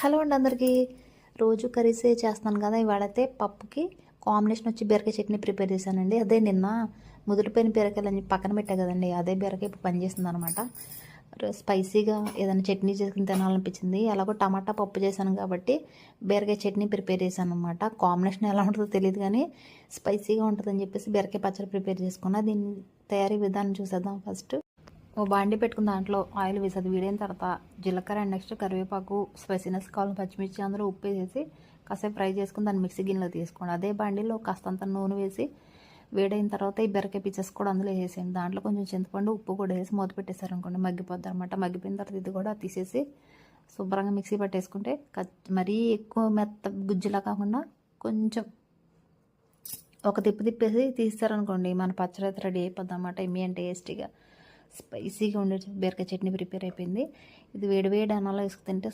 Hello అండి అందరికీ. రోజు కర్రీసే చేస్తున్నాను కదా, ఇవాళైతే పప్పుకి కాంబినేషన్ వచ్చి బీరకాయ చట్నీ ప్రిపేర్ చేశానండి. అదే నిన్న ముదిరిపోయిన బీరకాయలు అని పక్కన పెట్టా కదండి, అదే బీరకాయ ఇప్పుడు పనిచేస్తుంది అనమాట. స్పైసీగా ఏదైనా చట్నీ చేసుకుని తినాలనిపించింది. అలాగో టమాటా పప్పు చేశాను కాబట్టి బీరకాయ చట్నీ ప్రిపేర్ చేశాను అనమాట. కాంబినేషన్ ఎలా ఉంటుందో తెలియదు కానీ స్పైసీగా ఉంటుందని చెప్పేసి బీరకాయ పచ్చడి ప్రిపేర్ చేసుకున్నా. దీని తయారీ విధానం చూసేద్దాం. ఫస్ట్ ఓ బాండి పెట్టుకుని దాంట్లో ఆయిల్ వేసేది వేడైన తర్వాత జీలకర్ర అండ్ నెక్స్ట్ కరివేపాకు, స్పైసీనెస్ కావాలి పచ్చిమిర్చి అందులో ఉప్పు వేసి కాసేపు ఫ్రై చేసుకుని దాన్ని మిక్సీ గిన్నెలో తీసుకోండి. అదే బాండీలో కాస్తంత నూనె వేసి వేడైన తర్వాత ఈ బెరకాయ పీసెస్ కూడా అందులో వేసేయండి. దాంట్లో కొంచెం చింతపండు ఉప్పు కూడా వేసి మూత పెట్టేశారనుకోండి మగ్గిపోద్ది అనమాట. మగ్గిపోయిన తర్వాత ఇది కూడా తీసేసి శుభ్రంగా మిక్సీ పట్టేసుకుంటే మరీ ఎక్కువ మెత్త గుజ్జులా కాకుండా కొంచెం ఒక తిప్పేసి తీస్తారనుకోండి మన పచ్చడి అయితే రెడీ అయిపోద్ది అనమాట. ఎమ్మి అండ్ టేస్టీగా స్పైసీగా ఉండే బీరకాయ చట్నీ ప్రిపేర్ అయిపోయింది. ఇది వేడి వేడి అన్నంలో వేసుకు తింటే